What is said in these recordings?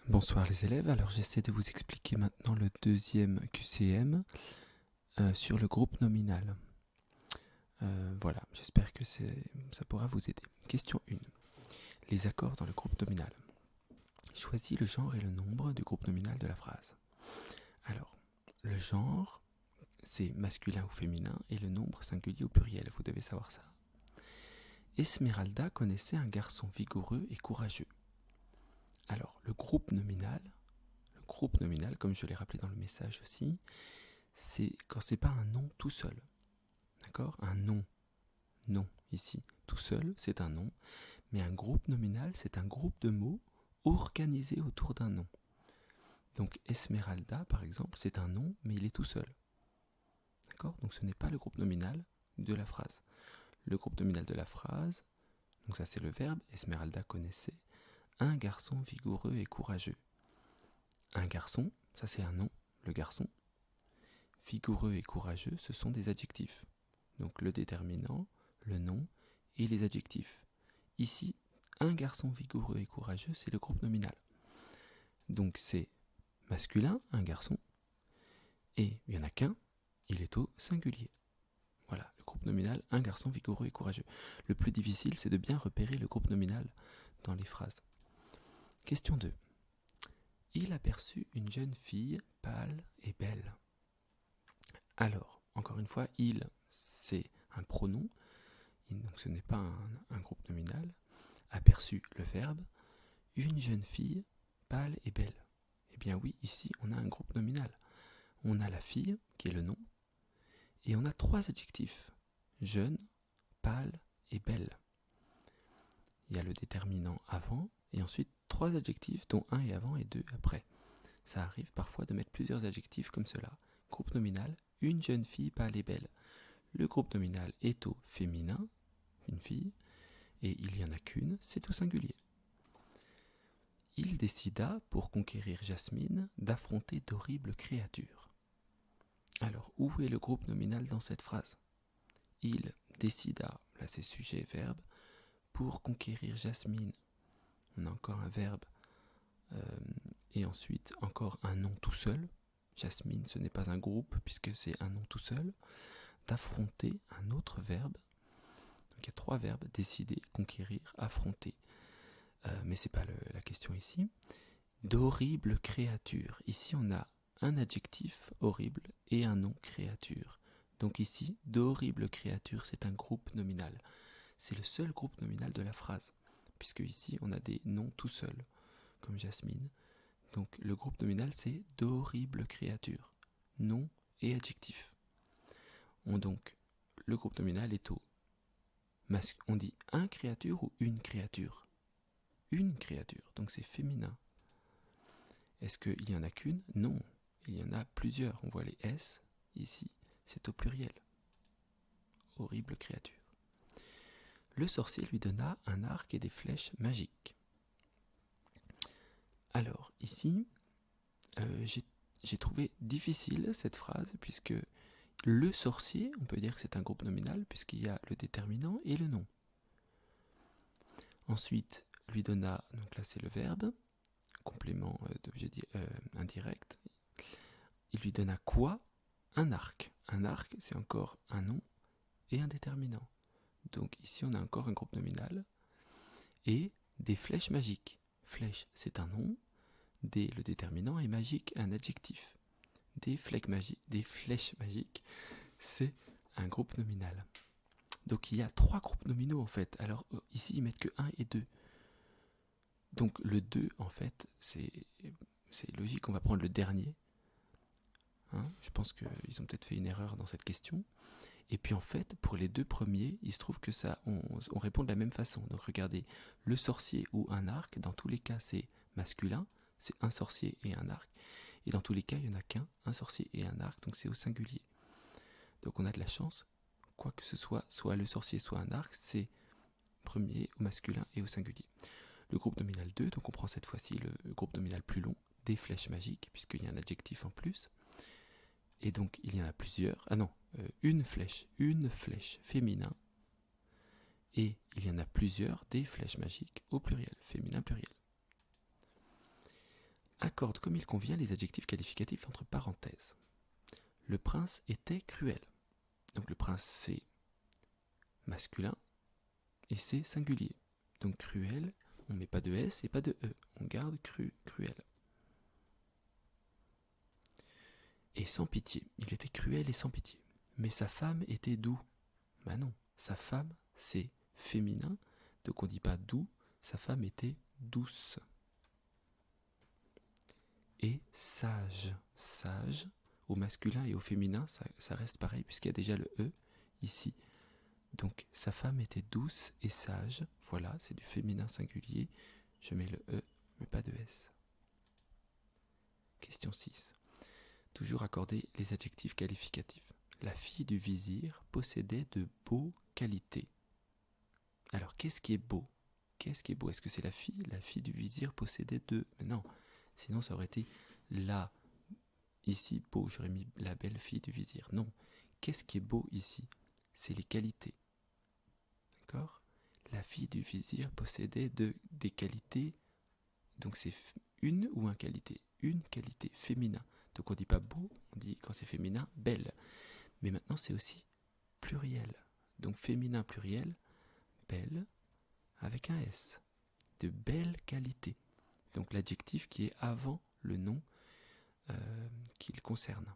Bonsoir les élèves, alors j'essaie de vous expliquer maintenant le deuxième QCM sur le groupe nominal. Voilà, j'espère que ça pourra vous aider. Question 1. Les accords dans le groupe nominal. Choisis le genre et le nombre du groupe nominal de la phrase. Alors, le genre, c'est masculin ou féminin et le nombre singulier ou pluriel, vous devez savoir ça. Esmeralda connaissait un garçon vigoureux et courageux. Alors, le groupe nominal, comme je l'ai rappelé dans le message aussi, c'est quand c'est pas un nom tout seul. D'accord ? Un nom, ici, tout seul, c'est un nom. Mais un groupe nominal, c'est un groupe de mots organisés autour d'un nom. Donc Esmeralda, par exemple, c'est un nom, mais il est tout seul. D'accord ? Donc ce n'est pas le groupe nominal de la phrase. Le groupe nominal de la phrase, donc ça c'est le verbe, Esmeralda connaissait un garçon vigoureux et courageux. Un garçon, ça c'est un nom, le garçon. Vigoureux et courageux, ce sont des adjectifs. Donc le déterminant, le nom et les adjectifs. Ici, un garçon vigoureux et courageux, c'est le groupe nominal. Donc c'est masculin, un garçon, et il n'y en a qu'un, il est au singulier. Voilà, le groupe nominal, un garçon vigoureux et courageux. Le plus difficile, c'est de bien repérer le groupe nominal dans les phrases. Question 2. Il aperçut une jeune fille pâle et belle. Alors, encore une fois, il, c'est un pronom, donc ce n'est pas un groupe nominal. Aperçu, le verbe. Une jeune fille pâle et belle. Eh bien oui, ici, on a un groupe nominal. On a la fille, qui est le nom, et on a trois adjectifs. Jeune, pâle et belle. Il y a le déterminant avant, et ensuite trois adjectifs, dont un est avant et deux après. Ça arrive parfois de mettre plusieurs adjectifs comme cela. Groupe nominal, une jeune fille pâle et belle. Le groupe nominal est au féminin, une fille, et il n'y en a qu'une, c'est au singulier. Il décida, pour conquérir Jasmine, d'affronter d'horribles créatures. Alors, où est le groupe nominal dans cette phrase ? Il décida, là c'est sujet et verbe, pour conquérir Jasmine. On a encore un verbe et ensuite encore un nom tout seul. Jasmine, ce n'est pas un groupe puisque c'est un nom tout seul. D'affronter, un autre verbe. Donc il y a trois verbes, décider, conquérir, affronter. Mais ce n'est pas la question ici. D'horribles créatures. Ici on a un adjectif horrible et un nom créature. Donc ici, d'horribles créatures, c'est un groupe nominal. C'est le seul groupe nominal de la phrase, puisque ici on a des noms tout seuls, comme Jasmine. Donc le groupe nominal c'est d'horribles créatures, nom et adjectif. Donc le groupe nominal est au masque. On dit un créature ou une créature ? Une créature, donc c'est féminin. Est-ce qu'il y en a qu'une ? Non, il y en a plusieurs. On voit les S ici, c'est au pluriel. Horrible créature. Le sorcier lui donna un arc et des flèches magiques. Alors ici, j'ai trouvé difficile cette phrase puisque le sorcier, on peut dire que c'est un groupe nominal puisqu'il y a le déterminant et le nom. Ensuite, lui donna, donc là c'est le verbe, complément d'objet indirect. Il lui donna quoi ? Un arc. Un arc, c'est encore un nom et un déterminant. Donc ici, on a encore un groupe nominal. Et des flèches magiques. Flèche, c'est un nom. Le déterminant et magique, un adjectif. Des flèches magiques, c'est un groupe nominal. Donc il y a trois groupes nominaux en fait. Alors ici, ils mettent que 1 et 2. Donc le 2, en fait, c'est logique, on va prendre le dernier. Je pense qu'ils ont peut-être fait une erreur dans cette question. Et puis en fait, pour les deux premiers, il se trouve que on répond de la même façon. Donc regardez, le sorcier ou un arc, dans tous les cas c'est masculin, c'est un sorcier et un arc. Et dans tous les cas, il n'y en a qu'un, un sorcier et un arc, donc c'est au singulier. Donc on a de la chance, quoi que ce soit le sorcier, soit un arc, c'est premier au masculin et au singulier. Le groupe nominal 2, donc on prend cette fois-ci le groupe nominal plus long, des flèches magiques, puisqu'il y a un adjectif en plus. Et donc il y en a plusieurs. Ah non, une flèche féminin. Et il y en a plusieurs, des flèches magiques au pluriel, féminin pluriel. Accorde comme il convient les adjectifs qualificatifs entre parenthèses. Le prince était cruel. Donc le prince c'est masculin et c'est singulier. Donc cruel, on ne met pas de S et pas de E. On garde cruel. Et sans pitié. Il était cruel et sans pitié. Mais sa femme était doux. Ben non, sa femme c'est féminin. Donc on ne dit pas doux, sa femme était douce. Et sage. Sage, au masculin et au féminin, ça reste pareil puisqu'il y a déjà le E ici. Donc sa femme était douce et sage. Voilà, c'est du féminin singulier. Je mets le E, mais pas de S. Question 6. Toujours accorder les adjectifs qualificatifs. La fille du vizir possédait de beaux qualités. Alors, qu'est-ce qui est beau ? Qu'est-ce qui est beau ? Est-ce que c'est la fille ? La fille du vizir possédait de... Mais non, sinon ça aurait été la... Ici, beau, j'aurais mis la belle fille du vizir. Non, qu'est-ce qui est beau ici ? C'est les qualités. D'accord ? La fille du vizir possédait des qualités... Donc c'est une ou un qualité ? Une qualité, féminin. Donc on dit pas beau, on dit quand c'est féminin, belle. Mais maintenant c'est aussi pluriel. Donc féminin pluriel, belle, avec un S. De belle qualité. Donc l'adjectif qui est avant le nom qu'il concerne.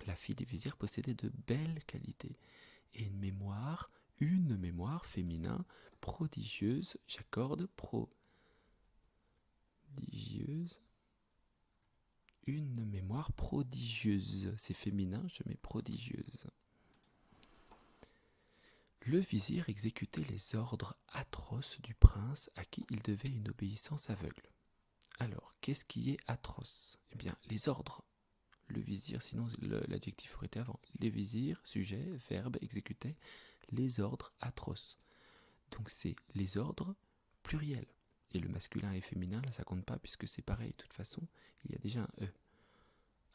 La fille du vizir possédait de belles qualités. Et une mémoire féminin, prodigieuse, j'accorde prodigieuse. Une mémoire prodigieuse. C'est féminin, je mets prodigieuse. Le vizir exécutait les ordres atroces du prince à qui il devait une obéissance aveugle. Alors, qu'est-ce qui est atroce ? Eh bien, les ordres. Le vizir, sinon l'adjectif aurait été avant. Les vizirs, sujet, verbe, exécutait les ordres atroces. Donc c'est les ordres pluriels. Et le masculin et féminin, là ça compte pas puisque c'est pareil. De toute façon, il y a déjà un E.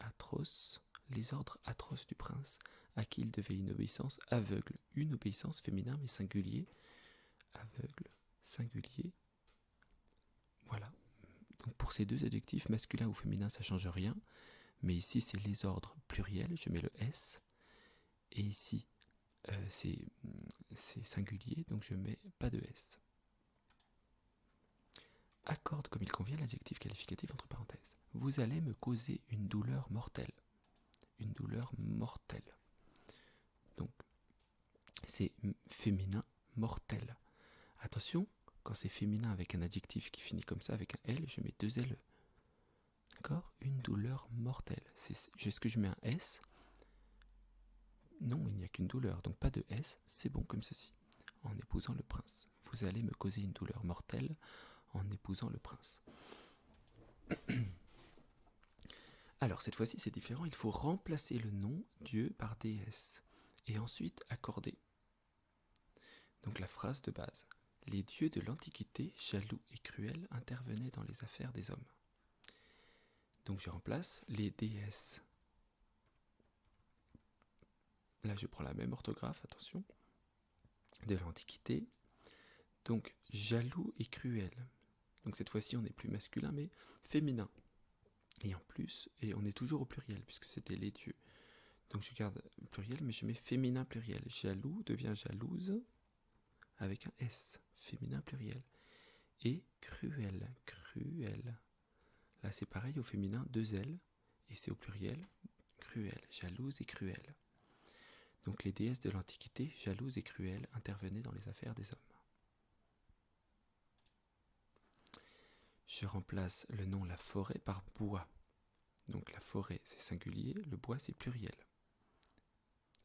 Atroce, les ordres atroces du prince à qui il devait une obéissance aveugle. Une obéissance féminin mais singulier. Aveugle, singulier. Voilà. Donc pour ces deux adjectifs, masculin ou féminin, ça ne change rien. Mais ici, c'est les ordres pluriels, je mets le S. Et ici, c'est singulier, donc je mets pas de S. Accorde comme il convient l'adjectif qualificatif entre parenthèses. Vous allez me causer une douleur mortelle. Une douleur mortelle. Donc, c'est féminin, mortel. Attention, quand c'est féminin avec un adjectif qui finit comme ça, avec un L, je mets deux LE. D'accord ? Une douleur mortelle. Est-ce que je mets un S ? Non, il n'y a qu'une douleur, donc pas de S, c'est bon comme ceci. En épousant le prince. Vous allez me causer une douleur mortelle en épousant le prince. Alors cette fois-ci c'est différent, il faut remplacer le nom Dieu par déesse et ensuite accorder. Donc la phrase de base. Les dieux de l'Antiquité, jaloux et cruels, intervenaient dans les affaires des hommes. Donc je remplace les déesses. Là je prends la même orthographe, attention. De l'Antiquité. Donc jaloux et cruel. Donc cette fois-ci on n'est plus masculin mais féminin. Et en plus, et on est toujours au pluriel puisque c'était les dieux. Donc je garde le pluriel mais je mets féminin pluriel. Jaloux devient jalouse avec un S. Féminin pluriel. Et cruel. Cruel. Là c'est pareil au féminin, deux L. Et c'est au pluriel, cruel. Jalouse et cruelle. Donc les déesses de l'Antiquité, jalouses et cruelles, intervenaient dans les affaires des hommes. Je remplace le nom la forêt par bois. Donc la forêt c'est singulier, le bois c'est pluriel.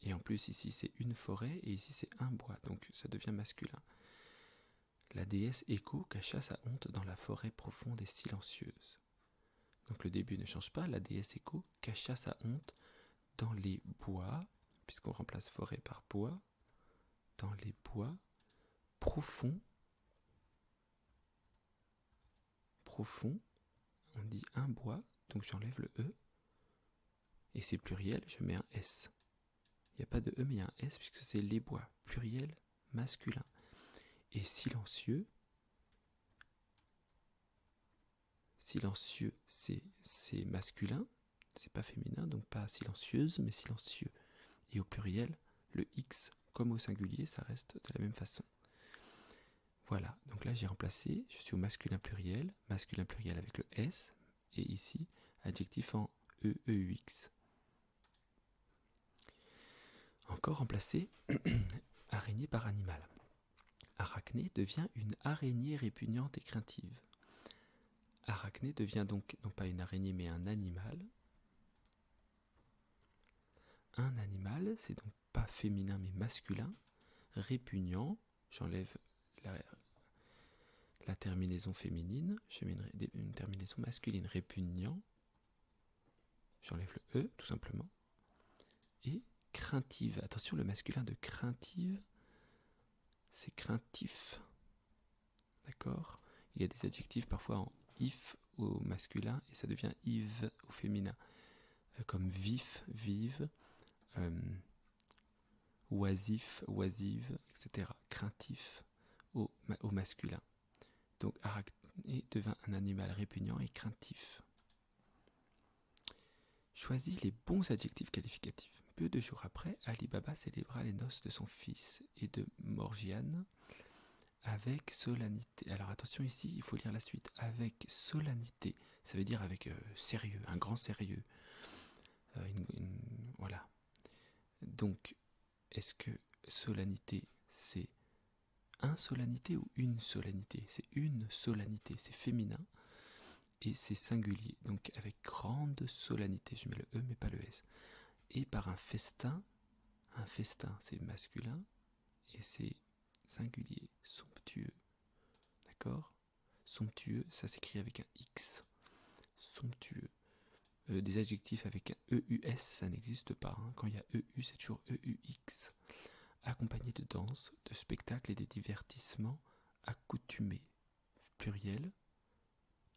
Et en plus ici c'est une forêt et ici c'est un bois, donc ça devient masculin. La déesse Écho cacha sa honte dans la forêt profonde et silencieuse. Donc le début ne change pas, la déesse Écho cacha sa honte dans les bois, puisqu'on remplace forêt par bois, dans les bois profonds. Profond, on dit un bois, donc j'enlève le E, et c'est pluriel, je mets un S. Il n'y a pas de E, mais il y a un S, puisque c'est les bois, pluriel, masculin. Et silencieux, Silencieux, c'est masculin, c'est pas féminin, donc pas silencieuse, mais silencieux. Et au pluriel, le X, comme au singulier, ça reste de la même façon. Voilà, donc là j'ai remplacé, je suis au masculin pluriel avec le S, et ici, adjectif en EUX. Encore remplacer araignée par animal. Arachné devient une araignée répugnante et craintive. Arachné devient donc non pas une araignée mais un animal. Un animal, c'est donc pas féminin mais masculin. Répugnant, j'enlève la terminaison féminine, je mets une terminaison masculine. Répugnant, j'enlève le E tout simplement. Et craintive, attention, le masculin de craintive, c'est craintif. D'accord ? Il y a des adjectifs parfois en if au masculin et ça devient ive au féminin. Comme vif, vive, oisif, oisive, etc. Craintif au masculin. Donc arachné devint un animal répugnant et craintif. Choisis les bons adjectifs qualificatifs. Peu de jours après, Ali Baba célébra les noces de son fils et de Morgiane avec solennité. Alors attention ici, il faut lire la suite. Avec solennité, ça veut dire avec sérieux, un grand sérieux. Voilà. Donc, est-ce que solennité, c'est un solennité ou une solennité ? C'est une solennité, c'est féminin et c'est singulier. Donc avec grande solennité, je mets le E mais pas le S. Et par un festin c'est masculin et c'est singulier, somptueux. D'accord ? Somptueux, ça s'écrit avec un X. Somptueux. Des adjectifs avec un EUS, ça n'existe pas. Hein. Quand il y a EU, c'est toujours EUX. Accompagné de danse, de spectacles et des divertissements accoutumés. Pluriel.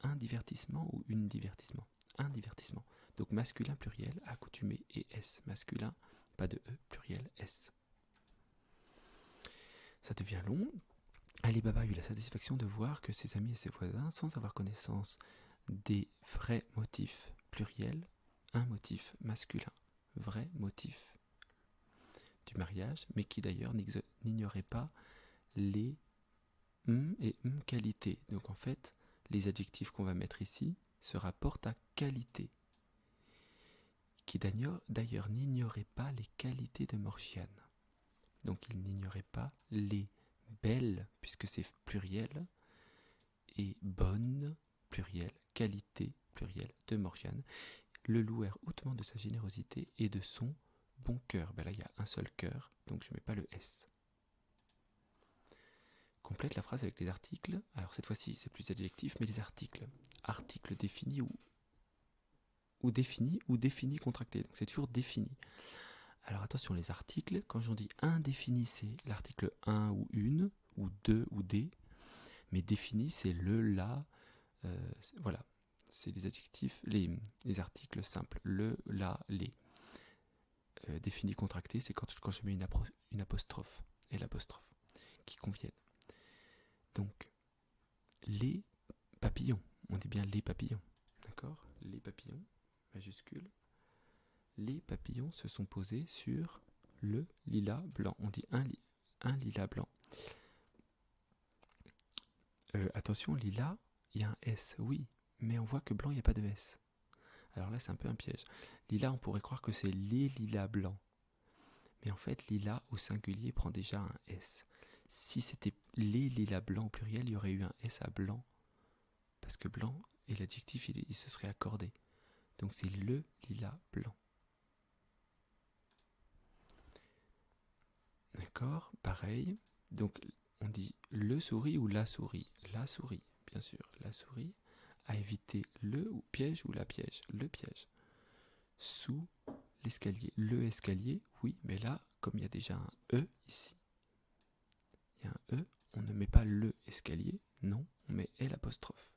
Un divertissement ou une divertissement. Un divertissement. Donc masculin pluriel, accoutumé et S. Masculin, pas de E, pluriel S. Ça devient long. Ali Baba eut la satisfaction de voir que ses amis et ses voisins, sans avoir connaissance des vrais motifs pluriels, un motif masculin, vrai motif du mariage, mais qui d'ailleurs n'ignorait pas les et qualités. Donc en fait, les adjectifs qu'on va mettre ici se rapportent à qualité, qui d'ailleurs n'ignorait pas les qualités de Morgiane. Donc il n'ignorait pas les belles, puisque c'est pluriel, et bonnes, pluriel, qualité, pluriel, de Morgiane. Le louèrent hautement de sa générosité et de son bon cœur. Ben là, il y a un seul cœur, donc je ne mets pas le S. Complète la phrase avec les articles. Alors cette fois-ci, c'est plus adjectif, mais les articles. Articles définis ou définis contractés. Donc c'est toujours défini. Alors attention, les articles, quand j'en dis indéfini, c'est l'article 1 ou une, ou 2 ou des. Mais défini, c'est le, la. Voilà. C'est les adjectifs, les articles simples. Le, la, les. Défini contracté, c'est quand je mets une apostrophe et l'apostrophe qui conviennent. Donc, les papillons. On dit bien les papillons. D'accord ? Les papillons, majuscule. Les papillons se sont posés sur le lilas blanc. On dit un lilas blanc. Attention, lilas, il y a un S, oui, mais on voit que blanc, il n'y a pas de S. Alors là, c'est un peu un piège. Lilas, on pourrait croire que c'est les lilas blancs. Mais en fait, lilas au singulier prend déjà un S. Si c'était les lilas blancs au pluriel, il y aurait eu un S à blanc. Parce que blanc, et l'adjectif, il se serait accordé. Donc c'est le lilas blanc. D'accord ? Pareil. Donc on dit le souris ou la souris. La souris, bien sûr. La souris a évité le piège ou la piège. Le piège. Sous l'escalier. Le escalier, oui, mais là, comme il y a déjà un E ici, il y a un E, on ne met pas le escalier, non, on met L apostrophe.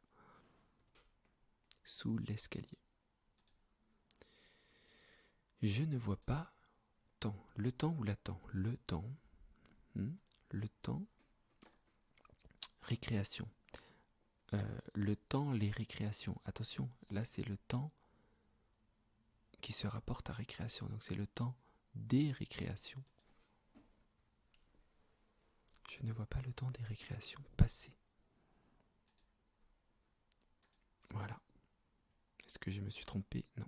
Sous l'escalier. Je ne vois pas temps. Le temps ou la temps ? Le temps. Le temps. Récréation. Le temps, les récréations. Attention, là c'est le temps qui se rapporte à récréation. Donc c'est le temps des récréations. Je ne vois pas le temps des récréations passer. Voilà. Est-ce que je me suis trompé? Non.